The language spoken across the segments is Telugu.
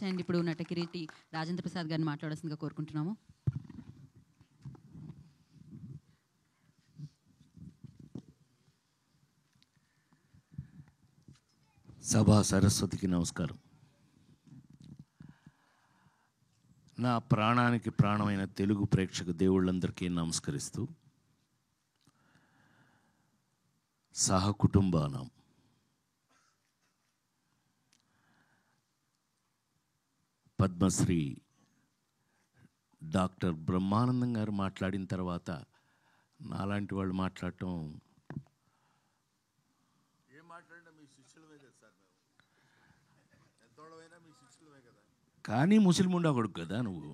అండ్ ఇప్పుడు నటకిరీటి రాజేంద్ర ప్రసాద్ గారిని మాట్లాడాల్సిందిగా కోరుకుంటున్నాము. సభా సరస్వతికి నమస్కారం. నా ప్రాణానికి ప్రాణమైన తెలుగు ప్రేక్షక దేవుళ్ళందరికీ నమస్కరిస్తూ, సహకుటుంబానం పద్మశ్రీ డాక్టర్ బ్రహ్మానందం గారు మాట్లాడిన తర్వాత నాలాంటి వాళ్ళు మాట్లాడటం, కానీ ముస్లిం ఉండకూడదు కదా నువ్వు,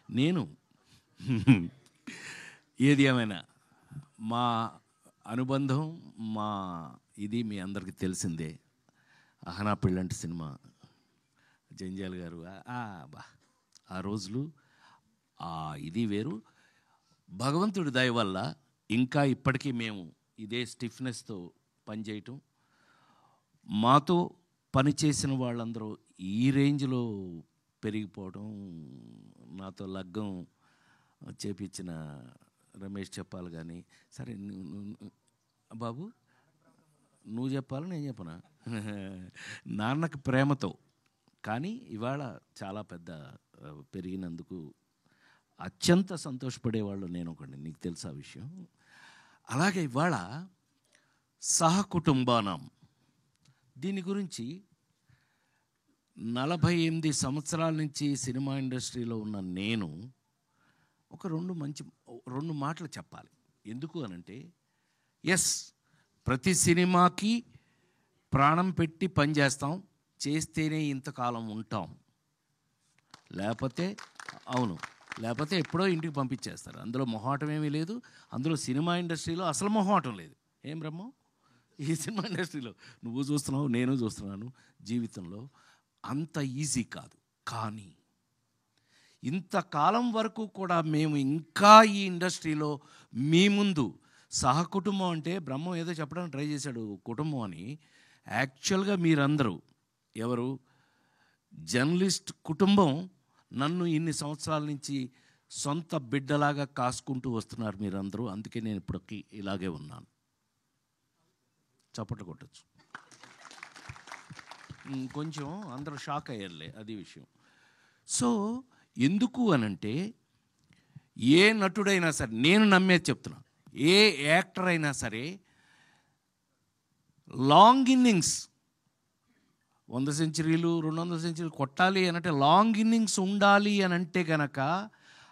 నేను ఏది ఏమైనా మా అనుబంధం మా ఇది మీ అందరికీ తెలిసిందే. అహనా పెళ్ళంటి సినిమా, జంజాల్ గారు బా ఆ రోజులు ఇది వేరు. భగవంతుడి దయ వల్ల ఇంకా ఇప్పటికీ మేము ఇదే స్టిఫ్నెస్తో పనిచేయటం, మాతో పనిచేసిన వాళ్ళందరూ ఈ రేంజ్లో పెరిగిపోవడం, నాతో లగ్గం చేపించిన రమేష్ చెప్పాలి. కానీ సరే బాబు నువ్వు చెప్పాలి, నేను చెప్పనా? నాన్నకి ప్రేమతో, కానీ ఇవాళ చాలా పెద్ద పెరిగినందుకు అత్యంత సంతోషపడేవాళ్ళు నేను ఒకటి, నీకు తెలుసా విషయం. అలాగే ఇవాళ సహకుటుంబానం దీని గురించి 48 సంవత్సరాల నుంచి సినిమా ఇండస్ట్రీలో ఉన్న నేను ఒక రెండు మాటలు చెప్పాలి. ఎందుకు అనంటే, ఎస్, ప్రతి సినిమాకి ప్రాణం పెట్టి పనిచేస్తాం, చేస్తేనే ఇంతకాలం ఉంటాం, లేకపోతే ఎప్పుడో ఇంటికి పంపించేస్తారు. అందులో మొహాటం ఏమీ లేదు. అందులో సినిమా ఇండస్ట్రీలో అసలు మొహాటం లేదు. ఏం బ్రహ్మం, ఈ సినిమా ఇండస్ట్రీలో నువ్వు చూస్తున్నావు, నేను చూస్తున్నాను, జీవితంలో అంత ఈజీ కాదు. కానీ ఇంతకాలం వరకు కూడా మేము ఇంకా ఈ ఇండస్ట్రీలో మీ ముందు సహకుటుంబం అంటే, బ్రహ్మం ఏదో చెప్పడానికి ట్రై చేశాడు కుటుంబం అని. యాక్చువల్గా మీరందరూ ఎవరు, జర్నలిస్ట్ కుటుంబం నన్ను ఇన్ని సంవత్సరాల నుంచి సొంత బిడ్డలాగా కాసుకుంటూ వస్తున్నారు మీరందరూ. అందుకే నేను ఇప్పటికీ ఇలాగే ఉన్నాను. చప్పట్లు కొట్టచ్చు. కొంచెం అందరూ షాక్ అయ్యారులే, అది విషయం. సో ఎందుకు అనంటే, ఏ నటుడైనా సరే, నేను నమ్మేది చెప్తున్నా, ఏ యాక్టర్ అయినా సరే లాంగ్ ఇన్నింగ్స్ 100 సెంచరీలు 200 సెంచరీలు కొట్టాలి అనంటే లాంగ్ ఇన్నింగ్స్ ఉండాలి అనంటే కనుక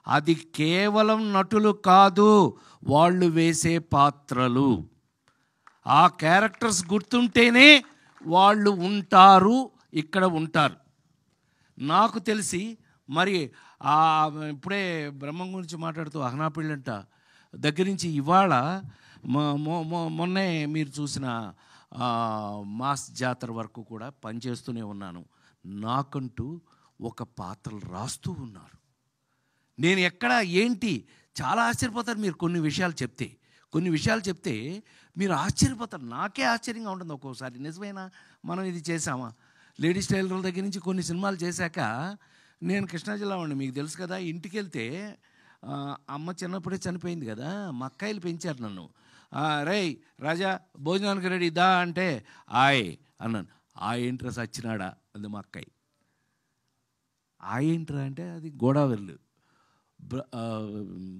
అది కేవలం నటులు కాదు, వాళ్ళు వేసే పాత్రలు, ఆ క్యారెక్టర్స్ గుర్తుంటేనే వాళ్ళు ఉంటారు, ఇక్కడ ఉంటారు. నాకు తెలిసి మరి ఇప్పుడే బ్రహ్మం గురించి మాట్లాడుతూ అహనా పెళ్ళంట దగ్గర నుంచి ఇవాళ మొన్నే మీరు చూసిన మాస్ జాతర వరకు కూడా పనిచేస్తూనే ఉన్నాను. నాకంటూ ఒక పాత్రలు రాస్తూ ఉన్నారు. నేను ఎక్కడ ఏంటి చాలా ఆశ్చర్యపోతారు మీరు కొన్ని విషయాలు చెప్తే మీరు ఆశ్చర్యపోతారు. నాకే ఆశ్చర్యంగా ఉంటుంది ఒక్కోసారి. నిజమేనా, మనం ఇది చేసామా? లేడీస్ టైలర్ల దగ్గర నుంచి కొన్ని సినిమాలు చేశాక, నేను కృష్ణా జిల్లా వాడిని, మీకు తెలుసు కదా. ఇంటికి వెళ్తే అమ్మ చిన్నప్పుడే చనిపోయింది కదా, మా అక్కాయిలు పెంచారు నన్ను. రేయ్ రాజా భోజనానికి రెడీ దా అంటే అన్నాను. ఏంట్రా సచ్చినాడా అది మా అక్కాయి. ఏంట్రా అంటే అది గోదావరిలు.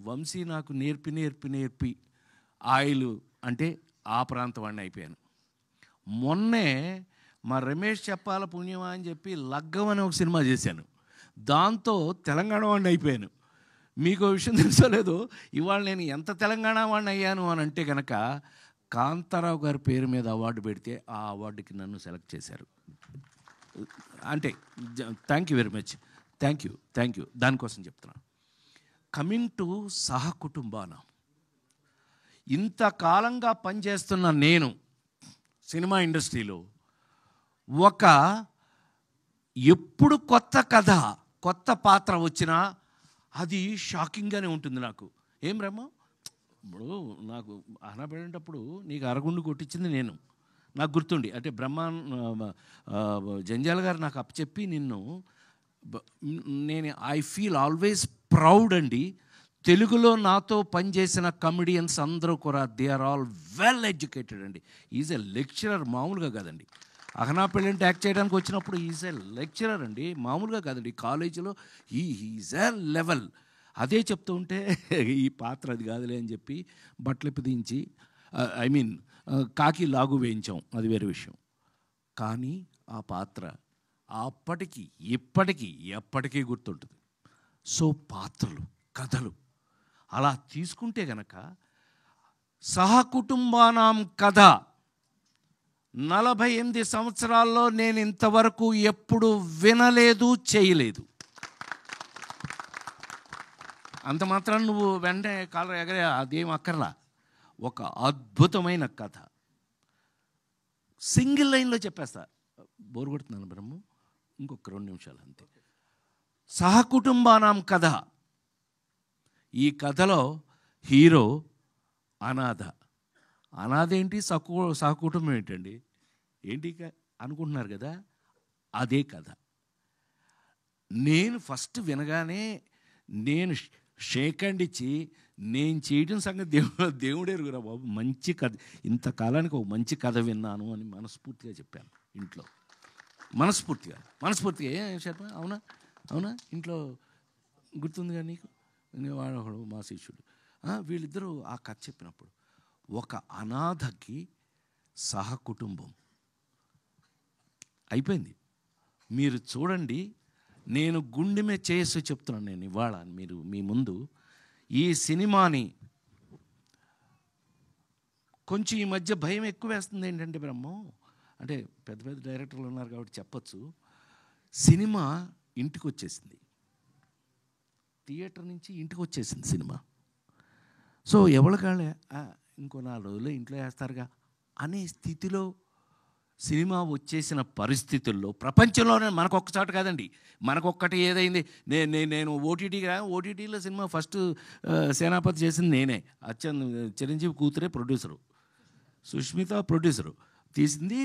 వంశీ నాకు నేర్పి ఆయిల్ అంటే ఆ ప్రాంతం వాడిని అయిపోయాను. మొన్నే మా రమేష్ చెప్పాల పుణ్యమా అని చెప్పి లగ్గం అని ఒక సినిమా చేశాను, దాంతో తెలంగాణ వాడిని అయిపోయాను. మీకు విషయం తెలుసో లేదో, ఇవాళ నేను ఎంత తెలంగాణ వాడిని అయ్యాను అని అంటే కనుక, కాంతారావు గారి పేరు మీద అవార్డు పెడితే ఆ అవార్డుకి నన్ను సెలెక్ట్ చేశారు. అంటే thank you very much, thank you. దానికోసం చెప్తున్నాను. కమింగ్ టు సహకుటుంబాన, ఇంతకాలంగా పనిచేస్తున్న నేను సినిమా ఇండస్ట్రీలో ఎప్పుడు కొత్త కథ కొత్త పాత్ర వచ్చినా అది షాకింగ్గానే ఉంటుంది నాకు. ఏం బ్రహ్మ, ఇప్పుడు నాకు అహనా పడేటప్పుడు నీకు అరగుండు కొట్టించింది నేను, నాకు గుర్తుండి, అంటే జంజాల గారు నాకు అప్పచెప్పి నిన్ను నేను ఐ ఫీల్ ఆల్వేస్ ప్రౌడ్ అండి. తెలుగులో నాతో పనిచేసిన కమెడియన్స్ అందరూ కూడా they are all well educated అండి. ఈజ్ ఎ లెక్చరర్, మామూలుగా కాదండి. అహనా పెళ్ళంటే యాక్ట్ చేయడానికి వచ్చినప్పుడు ఈజ్ ఎ లెక్చరర్ అండి, మామూలుగా కాదండి. కాలేజీలో ఈజ్ ఎ లెవెల్. అదే చెప్తూ ఉంటే ఈ పాత్ర అది కాదులే అని చెప్పి బట్టలు దించి ఐ మీన్ కాకి లాగు వేయించాం, అది వేరే విషయం. కానీ ఆ పాత్ర అప్పటికి ఇప్పటికీ ఎప్పటికీ గుర్తుంటుంది. సో పాత్రలు, కథలు అలా తీసుకుంటే గనక సహకుటుంబానాం కథ 48 సంవత్సరాల్లో నేను ఇంతవరకు ఎప్పుడు వినలేదు, చేయలేదు. అంత మాత్రం నువ్వు వెంటనే కాలర్ ఎగరే అదేం అక్కర్లా. ఒక అద్భుతమైన కథ సింగిల్ లైన్లో చెప్పేస్తా. బోరు కొడుతున్నాను బ్రహ్మ, ఇంకొక 2 నిమిషాలు అంతే. సహకుటుంబానాం కథ. ఈ కథలో హీరో అనాథ. అనాథ ఏంటి, సహకుటుంబం ఏంటండి, ఏంటి అనుకుంటున్నారు కదా, అదే కథ. నేను ఫస్ట్ వినగానే నేను షేక్ హ్యాండ్ ఇచ్చి నేను చేయడం సంగతి దేవుడే ఎరుగురా బాబు, మంచి కథ, ఇంతకాలానికి ఒక మంచి కథ విన్నాను అని మనస్ఫూర్తిగా చెప్పాను ఇంట్లో. మనస్ఫూర్తిగా ఏం శర్మ, అవునా ఇంట్లో గుర్తుందిగా నీకు, వాడు మా శిష్యుడు. వీళ్ళిద్దరూ ఆ కథ చెప్పినప్పుడు ఒక అనాథకి సహకుటుంబం అయిపోయింది. మీరు చూడండి, నేను గుండె మీద చేసి చెప్తున్నాను నేను ఇవాళ మీరు మీ ముందు. ఈ సినిమాని కొంచెం ఈ మధ్య భయం ఎక్కువ వేస్తుంది. ఏంటంటే బ్రహ్మం, అంటే పెద్ద పెద్ద డైరెక్టర్లు ఉన్నారు కాబట్టి చెప్పచ్చు, సినిమా ఇంటికి వచ్చేసింది, థియేటర్ నుంచి ఇంటికి వచ్చేసింది సినిమా. సో ఎవరికాళ్ళే ఇంకో 4 రోజులు ఇంట్లో వేస్తారుగా అనే స్థితిలో సినిమా వచ్చేసిన పరిస్థితుల్లో ప్రపంచంలోనే మనకొక్కచాట కాదండి, మనకొక్కటి ఏదైంది, నేను ఓటీటీలో సినిమా ఫస్ట్ సేనాపతి చేసింది నేనే. చిరంజీవి కూతురే ప్రొడ్యూసరు, సుష్మిత ప్రొడ్యూసరు, తీసింది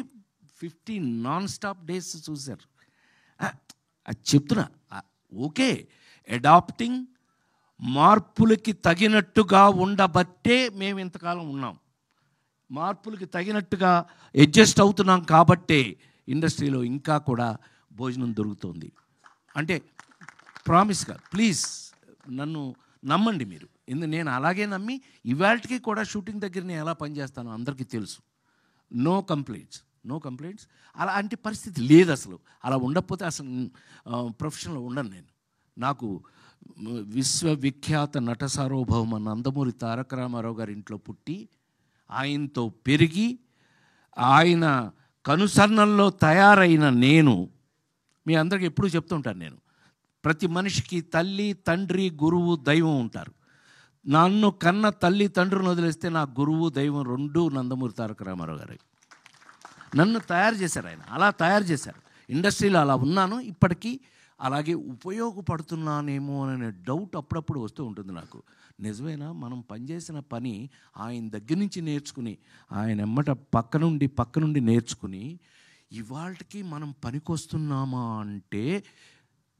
15 నాన్ స్టాప్ డేస్ చూశారు. అది చెప్తున్నా. ఓకే, అడాప్టింగ్, మార్పులకి తగినట్టుగా ఉండబట్టే మేము ఇంతకాలం ఉన్నాం. మార్పులకి తగినట్టుగా అడ్జస్ట్ అవుతున్నాం కాబట్టే ఇండస్ట్రీలో ఇంకా కూడా భోజనం దొరుకుతుంది. అంటే ప్రామిస్గా ప్లీజ్ నన్ను నమ్మండి మీరు. నేను అలాగే నమ్మి ఇవాళకి కూడా షూటింగ్ దగ్గర నేను ఎలా పనిచేస్తానో అందరికీ తెలుసు. No complaints. అలాంటి పరిస్థితి లేదు అసలు. అలా ఉండకపోతే అసలు ప్రొఫెషన్లో ఉండను నేను. నాకు విశ్వవిఖ్యాత నట సార్వభౌమ నందమూరి తారక రామారావు గారి ఇంట్లో పుట్టి, ఆయనతో పెరిగి, ఆయన కనుసన్నల్లో తయారైన నేను మీ అందరికీ ఎప్పుడూ చెప్తుంటాను, నేను ప్రతి మనిషికి తల్లి, తండ్రి, గురువు, దైవం ఉంటారు. నన్ను కన్న తల్లి తండ్రిని వదిలేస్తే నా గురువు, దైవం 2 నందమూరి తారక రామారావు గారు. నన్ను తయారు చేశారు ఆయన, అలా తయారు చేశారు. ఇండస్ట్రీలో అలా ఉన్నాను, ఇప్పటికీ అలాగే ఉపయోగపడుతున్నానేమో అనే డౌట్ అప్పుడప్పుడు వస్తూ ఉంటుంది నాకు. నిజమేనా, మనం పనిచేసిన పని ఆయన దగ్గర నుంచి నేర్చుకుని, ఆయన ఎమ్మట పక్క నుండి నేర్చుకుని ఇవాళకి మనం పనికొస్తున్నామా అంటే,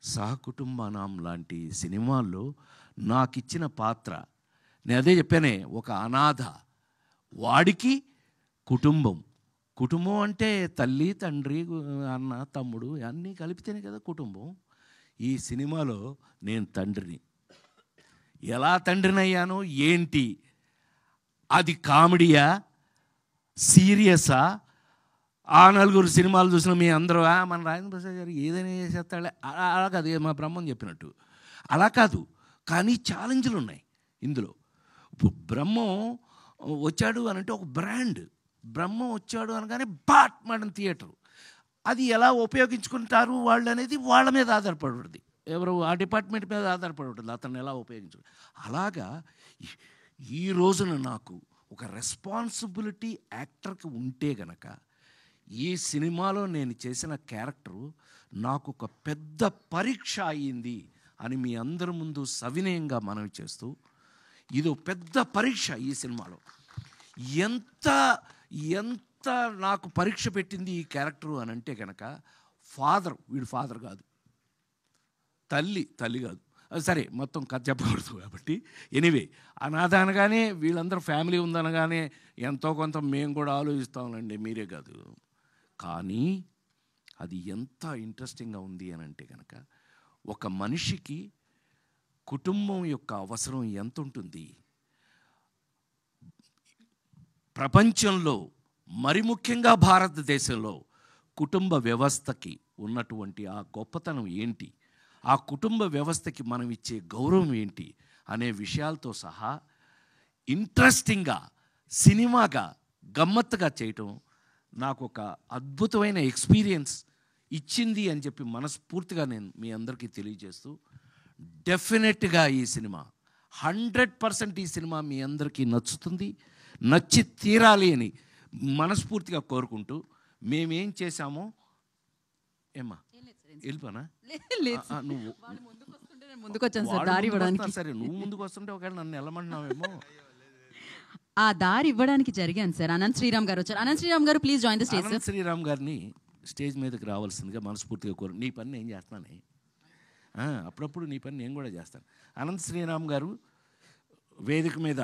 సహకుటుంబానాం లాంటి సినిమాల్లో నాకు ఇచ్చిన పాత్ర, నేను అదే చెప్పానే, ఒక అనాథ, వాడికి కుటుంబం అంటే తల్లి, తండ్రి, అన్న, తమ్ముడు అన్నీ కలిపితేనే కదా కుటుంబం. ఈ సినిమాలో నేను తండ్రిని. ఎలా తండ్రిని అయ్యాను ఏంటి, అది కామెడీయా, సీరియసా? ఆ 4 సినిమాలు చూసిన మీ అందరూ మన రాజేంద్ర ప్రసాద్ గారు ఏదైనా చేసేస్తాడే, అలా కాదు, మా బ్రహ్మం చెప్పినట్టు అలా కాదు. కానీ ఛాలెంజ్లు ఉన్నాయి ఇందులో. ఇప్పుడు బ్రహ్మం వచ్చాడు అని అంటే ఒక బ్రాండ్. బ్రహ్మం వచ్చాడు అనగానే బాట్ మేడం థియేటరు, అది ఎలా ఉపయోగించుకుంటారు వాళ్ళు అనేది వాళ్ళ మీద ఆధారపడి ఉంటుంది, ఎవరు ఆ డిపార్ట్మెంట్ మీద ఆధారపడి ఉంటుంది, అతను ఎలా ఉపయోగించు. అలాగా ఈ రోజున నాకు ఒక రెస్పాన్సిబిలిటీ యాక్టర్కి ఉంటే గనక, ఈ సినిమాలో నేను చేసిన క్యారెక్టరు నాకు ఒక పెద్ద పరీక్ష అయ్యింది అని మీ అందరి ముందు సవినయంగా మనవి చేస్తూ, ఇది పెద్ద పరీక్ష. ఈ సినిమాలో ఎంత ఎంత నాకు పరీక్ష పెట్టింది ఈ క్యారెక్టరు అని అంటే కనుక, వీడు ఫాదర్ కాదు, తల్లి కాదు, సరే మొత్తం కథ చెప్పకూడదు కాబట్టి ఎనీవే, అనాథ అనగానే వీళ్ళందరూ ఫ్యామిలీ ఉందనగానే ఎంతో కొంత మేము కూడా ఆలోచిస్తామండి, మీరే కాదు. కానీ అది ఎంత ఇంట్రెస్టింగ్గా ఉంది అని అంటే కనుక, ఒక మనిషికి కుటుంబం యొక్క అవసరం ఎంత ఉంటుంది, ప్రపంచంలో మరి ముఖ్యంగా భారతదేశంలో కుటుంబ వ్యవస్థకి ఉన్నటువంటి ఆ గొప్పతనం ఏంటి, ఆ కుటుంబ వ్యవస్థకి మనం ఇచ్చే గౌరవం ఏంటి అనే విషయాలతో సహా ఇంట్రెస్టింగ్గా సినిమాగా గమ్మత్తుగా చేయటం నాకు ఒక అద్భుతమైన ఎక్స్పీరియన్స్ ఇచ్చింది అని చెప్పి మనస్ఫూర్తిగా నేను మీ అందరికీ తెలియజేస్తూ, డెఫినెట్గా ఈ సినిమా 100% ఈ సినిమా మీ అందరికీ నచ్చుతుంది, నచ్చి తీరాలి అని మనస్ఫూర్తిగా కోరుకుంటూ, మేమేం చేశామో ఏమ్మా వెళ్ళిపోనా నువ్వు ముందుకు వచ్చాను సార్ దారి ఇవ్వడానికి. సరే నువ్వు ముందుకు వస్తుంటే ఒకవేళ నన్ను వెళ్ళమంటున్నావేమో. ఆ దారి ఇవ్వడానికి జరిగాను సార్. అనంత్ శ్రీరామ్ గారు వచ్చారు. అనంత్ శ్రీరామ్ గారు please join the stage. Anant Sriram గారిని స్టేజ్ మీదకి రావాల్సిందిగా మనస్ఫూర్తిగా నీ పని నేను చేస్తున్నానే, అప్పుడప్పుడు నీ పని నేను కూడా చేస్తాను. అనంత్ శ్రీరామ్ గారు వేదిక మీద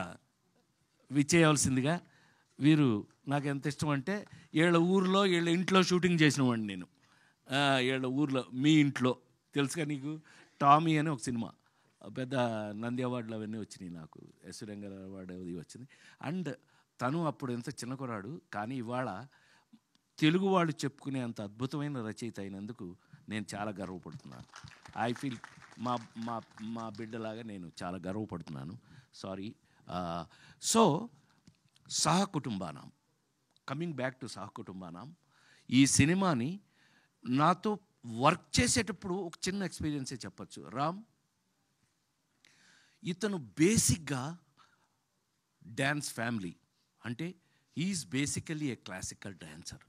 విచ్చేయవలసిందిగా. వీరు నాకు ఎంత ఇష్టం అంటే, వీళ్ళ ఇంట్లో షూటింగ్ చేసిన వాడిని నేను. వీళ్ళ ఊర్లో, మీ ఇంట్లో తెలుసుగా నీకు, టామీ అని ఒక సినిమా, పెద్ద నంది అవార్డులు అవన్నీ వచ్చినాయి నాకు, ఎస్ రంగారావు అవార్డు అది వచ్చింది. అండ్ తను అప్పుడు ఎంత చిన్న కుర్రాడు, కానీ ఇవాళ తెలుగు వాళ్ళు చెప్పుకునే అంత అద్భుతమైన రచయిత అయినందుకు నేను చాలా గర్వపడుతున్నాను. ఐ ఫీల్ మా మా మా బిడ్డలాగా నేను చాలా గర్వపడుతున్నాను. Sorry. So Sahakutumbanam, coming back to Sahakutumbanam, ఈ సినిమాని నాతో వర్క్ చేసేటప్పుడు ఒక చిన్న ఎక్స్పీరియన్సే చెప్పచ్చు. రామ్ ఇతను బేసిక్గా డ్యాన్స్ ఫ్యామిలీ, అంటే is basically a classical dancer.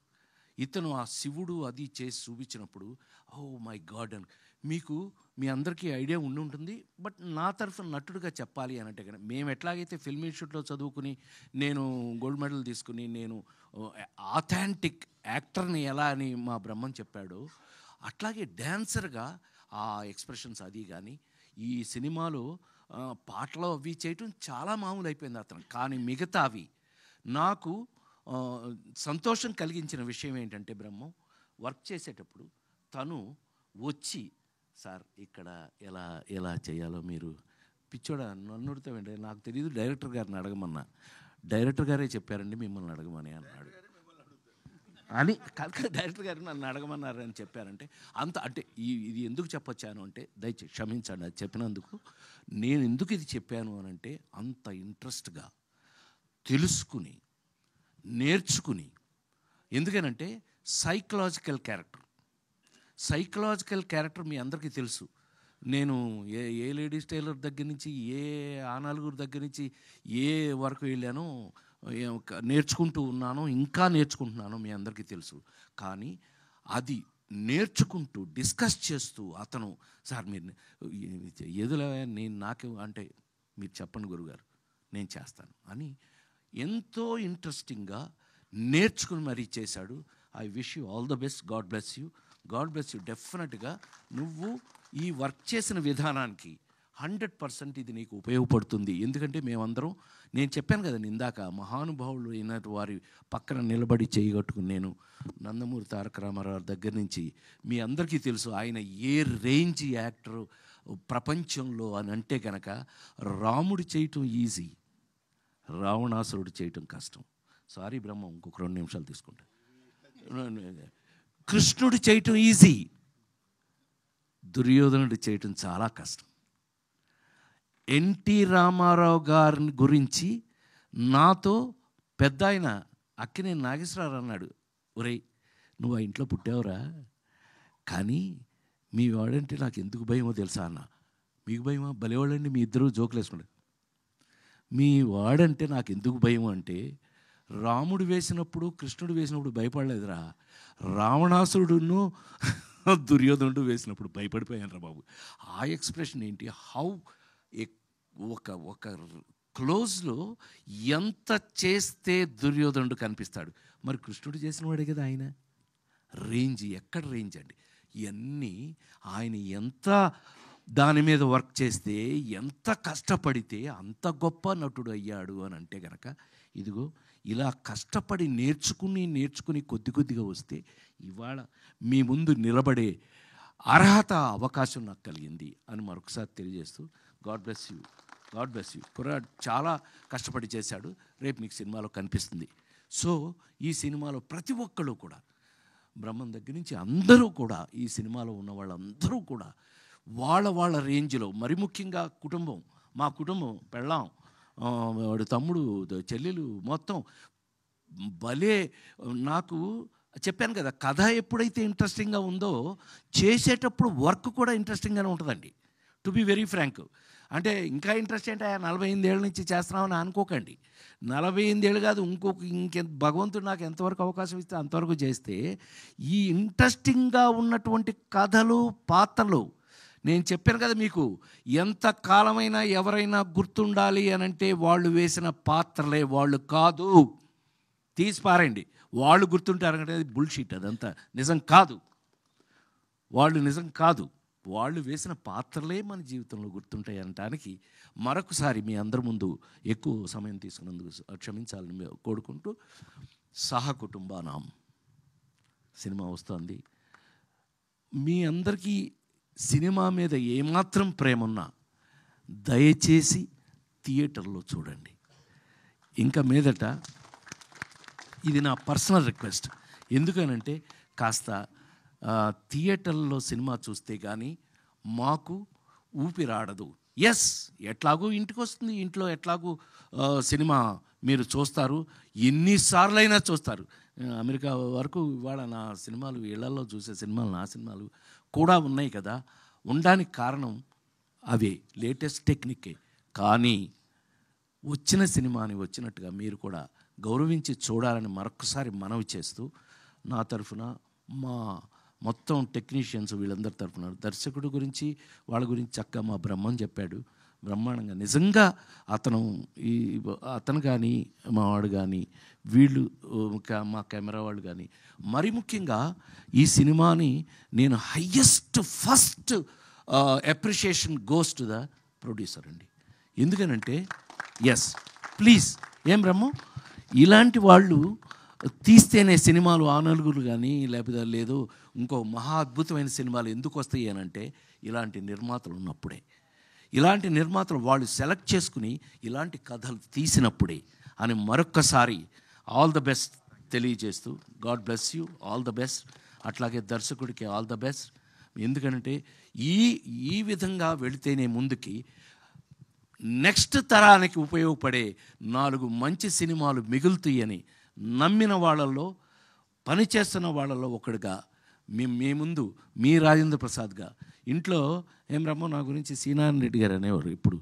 ఇతను ఆ శివుడు అది చేసి చూపించినప్పుడు, ఓ మై గాడ్ అని మీకు మీ అందరికీ ఐడియా ఉండి ఉంటుంది. బట్ నా తరఫున నటుడుగా చెప్పాలి అని అంటే కనుక, మేము ఎట్లాగైతే ఫిల్మ్ ఇన్స్టిట్యూట్లో చదువుకుని నేను గోల్డ్ మెడల్ తీసుకుని నేను ఆథెంటిక్ యాక్టర్ని ఎలా అని మా బ్రహ్మం చెప్పాడో, అట్లాగే డ్యాన్సర్గా ఆ ఎక్స్ప్రెషన్స్ అది కానీ ఈ సినిమాలో పాటలు అవి చేయటం చాలా మామూలు అయిపోయింది అతను. కానీ మిగతావి నాకు సంతోషం కలిగించిన విషయం ఏంటంటే, బ్రహ్మం వర్క్ చేసేటప్పుడు తను వచ్చి, సార్ ఇక్కడ ఎలా ఎలా చేయాలో మీరు పిచ్చోడా నన్ను అడుగుతామండి, నాకు తెలియదు, డైరెక్టర్ గారిని అడగమన్నా, డైరెక్టర్ గారే చెప్పారండి మిమ్మల్ని అడగమని అన్నాడు అని. కాదు, డైరెక్టర్ గారు నన్ను అడగమన్నారని చెప్పారంటే అంత అంటే ఇది ఎందుకు చెప్పొచ్చాను అంటే, దయచేసి క్షమించండి అది చెప్పినందుకు. నేను ఎందుకు ఇది చెప్పాను అని అంటే, అంత ఇంట్రెస్ట్గా తెలుసుకుని నేర్చుకుని, ఎందుకనంటే సైకలాజికల్ క్యారెక్టర్ మీ అందరికీ తెలుసు. నేను ఏ లేడీస్ టైలర్ దగ్గర నుంచి, ఏ ఆనాలుగురు దగ్గర నుంచి ఏ వరకు వెళ్ళానో నేర్చుకుంటూ ఉన్నాను, ఇంకా నేర్చుకుంటున్నాను, మీ అందరికీ తెలుసు. కానీ అది నేర్చుకుంటూ డిస్కస్ చేస్తూ అతను, సార్ మీరు ఏదిలో నేను నాకు అంటే మీరు చెప్పండి గురుగారు నేను చేస్తాను అని ఎంతో ఇంట్రెస్టింగ్గా నేర్చుకుని మరీ చేశాడు. I wish you all the best. God bless you. డెఫినెట్గా నువ్వు ఈ వర్క్ చేసిన విధానానికి 100% ఇది నీకు ఉపయోగపడుతుంది. ఎందుకంటే మేమందరం, నేను చెప్పాను కదా ఇందాక, మహానుభావులు అయిన వారి పక్కన నిలబడి చేయగట్టుకుని, నేను నందమూరి తారక రామారావు దగ్గర నుంచి మీ అందరికీ తెలుసు ఆయన ఏ రేంజ్ యాక్టర్ ప్రపంచంలో అని అంటే కనుక, రాముడు చేయటం ఈజీ, రావణాసురుడు చేయటం కష్టం. సారీ బ్రహ్మ, ఇంకొక 2 నిమిషాలు తీసుకుంటా. కృష్ణుడు చేయటం ఈజీ, దుర్యోధనుడు చేయటం చాలా కష్టం. ఎన్టీ రామారావు గారిని గురించి నాతో పెద్ద ఆయన అక్కినేని నాగేశ్వరరావు అన్నాడు, ఒరేయ్ నువ్వు ఆ ఇంట్లో పుట్టావురా, కానీ మీ వాడంటే నాకు ఎందుకు భయమో తెలుసా అన్న. మీకు భయమా? భలేవాళ్ళండి మీ ఇద్దరు జోకులు వేసుకుంటారు. మీ వాడంటే నాకు ఎందుకు భయం అంటే, రాముడు వేసినప్పుడు కృష్ణుడు వేసినప్పుడు భయపడలేదురా, రావణాసురుడును దుర్యోధనుడు వేసినప్పుడు భయపడిపోయాను రా బాబు. ఆ ఎక్స్ప్రెషన్ ఏంటి, హౌ ఒక క్లోజ్లో ఎంత చేస్తే దుర్యోధనుడు కనిపిస్తాడు. మరి కృష్ణుడు చేసిన వాడే కదా ఆయన. రేంజ్ ఎక్కడ రేంజ్ అండి. ఇవన్నీ ఆయన ఎంత దాని మీద వర్క్ చేస్తే, ఎంత కష్టపడితే అంత గొప్ప నటుడు అయ్యాడు అని అంటే కనుక, ఇదిగో ఇలా కష్టపడి నేర్చుకుని కొద్ది కొద్దిగా వస్తే ఇవాళ మీ ముందు నిలబడే అర్హత, అవకాశం నాకు కలిగింది అని మరొకసారి తెలియజేస్తూ, God bless you, God bless you. కుర్రాడు చాలా కష్టపడి చేశాడు, రేపు మీకు సినిమాలో కనిపిస్తుంది. సో ఈ సినిమాలో ప్రతి ఒక్కళ్ళు కూడా, బ్రహ్మం దగ్గర నుంచి అందరూ కూడా, ఈ సినిమాలో ఉన్న వాళ్ళందరూ కూడా వాళ్ళ రేంజ్లో, మరి ముఖ్యంగా కుటుంబం, మా కుటుంబం, పెళ్ళాం, వాడు తమ్ముడు, చెల్లెలు, మొత్తం భలే. నాకు చెప్పాను కదా, కథ ఎప్పుడైతే ఇంట్రెస్టింగ్గా ఉందో చేసేటప్పుడు వర్క్ కూడా ఇంట్రెస్టింగ్గానే ఉంటుందండి. To be very frank. అంటే ఇంకా ఇంట్రెస్ట్ అంటే 48 ఏళ్ళ నుంచి చేస్తున్నామని అనుకోకండి. 48 ఏళ్ళు కాదు, ఇంకెంత భగవంతుడు నాకు ఎంతవరకు అవకాశం ఇస్తే అంతవరకు చేస్తే, ఈ ఇంట్రెస్టింగ్గా ఉన్నటువంటి కథలు, పాత్రలు, నేను చెప్పాను కదా మీకు, ఎంత కాలమైనా ఎవరైనా గుర్తుండాలి అని అంటే వాళ్ళు వేసిన పాత్రలే, వాళ్ళు కాదు. తీసిపారండి, వాళ్ళు గుర్తుంటారంటే అది బుల్షీట్, అదంతా నిజం కాదు. వాళ్ళు నిజం కాదు, వాళ్ళు వేసిన పాత్రలే మన జీవితంలో గుర్తుంటాయి అనటానికి మరొకసారి మీ అందరి ముందు ఎక్కువ సమయం తీసుకున్నందుకు క్షమించాలని కోరుకుంటూ, సహకుటుంబానాం సినిమా వస్తుంది. మీ అందరికీ సినిమా మీద ఏమాత్రం ప్రేమ ఉన్నా దయచేసి థియేటర్లో చూడండి. ఇంకా మీదట ఇది నా పర్సనల్ రిక్వెస్ట్. ఎందుకనంటే కాస్త థియేటర్లో సినిమా చూస్తే కానీ మాకు ఊపిరాడదు. ఎస్, ఎట్లాగూ ఇంటికి వస్తుంది, ఇంట్లో ఎట్లాగూ సినిమా మీరు చూస్తారు, ఎన్నిసార్లైనా చూస్తారు. అమెరికా వరకు ఇవాళ నా సినిమాలు, ఇళ్లలో చూసే సినిమాలు, నా సినిమాలు కూడా ఉన్నాయి కదా. ఉండడానికి కారణం అవే, లేటెస్ట్ టెక్నికే. కానీ వచ్చిన సినిమాని వచ్చినట్టుగా మీరు కూడా గౌరవించి చూడాలని మరొకసారి మనవి చేస్తూ, నా తరఫున, మా మొత్తం టెక్నీషియన్స్ వీళ్ళందరి తరఫున, దర్శకుడు గురించి వాళ్ళ గురించి చక్కగా మా బ్రహ్మం చెప్పాడు, బ్రహ్మాండంగా. నిజంగా అతను కానీ, మా వాడు కానీ, వీళ్ళు, మా కెమెరా వాళ్ళు కానీ, మరి ముఖ్యంగా ఈ సినిమాని నేను first appreciation goes to the producer అండి. ఎందుకనంటే ఎస్, ప్లీజ్, ఏం బ్రహ్మం, ఇలాంటి వాళ్ళు తీస్తేనే సినిమాలు, ఆ నలుగురు కానీ లేకపోతే లేదు ఇంకో మహా అద్భుతమైన సినిమాలు ఎందుకు వస్తాయి అని అంటే, ఇలాంటి నిర్మాతలు ఉన్నప్పుడే, ఇలాంటి నిర్మాతలు వాళ్ళు సెలెక్ట్ చేసుకుని ఇలాంటి కథలు తీసినప్పుడే అని మరొక్కసారి ఆల్ ద బెస్ట్ తెలియజేస్తూ, God bless you, all the best. అట్లాగే దర్శకుడికి ఆల్ ద బెస్ట్. ఎందుకంటే ఈ విధంగా వెళితేనే ముందుకి నెక్స్ట్ తరానికి ఉపయోగపడే 4 మంచి సినిమాలు మిగులుతాయని నమ్మిన వాళ్ళల్లో, పనిచేస్తున్న వాళ్ళల్లో ఒకడుగా మీ ముందు మీ రాజేంద్ర ప్రసాద్గా, ఇంట్లో ఏం రమ్మో నా గురించి సీనారాయణ రెడ్డి గారు అనేవారు. ఇప్పుడు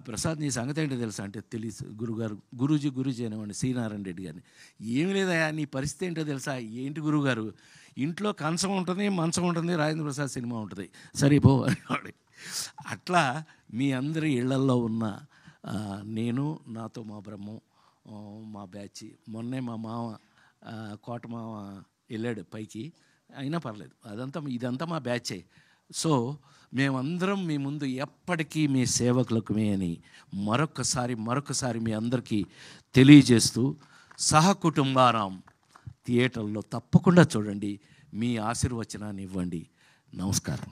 ప్రసాద్ నీ సంగతి ఏంటో తెలుసా అంటే, తెలుసు గురుగారు, గురూజీ అనేవాడిని సీనారాయణ రెడ్డి గారిని. ఏమి లేదయా, నీ పరిస్థితి ఏంటో తెలుసా, ఏంటి గురుగారు, ఇంట్లో కంచం ఉంటుంది, మంచం ఉంటుంది, రాజేంద్ర ప్రసాద్ సినిమా ఉంటుంది, సరిపో అనేవాడు. అట్లా మీ అందరి ఇళ్లల్లో ఉన్న నేను, నాతో మా బ్రహ్మం, మా బ్యాచ్, మొన్నే మా మామ కోట మామ వెళ్ళాడు పైకి, అయినా పర్లేదు, ఇదంతా మా బ్యాచే. సో మేమందరం మీ ముందు ఎప్పటికీ మీ సేవకులకుమే అని మరొకసారి మీ అందరికీ తెలియజేస్తూ, సహకుటుంబారాం థియేటర్లో తప్పకుండా చూడండి, మీ ఆశీర్వచనాన్ని ఇవ్వండి. నమస్కారం.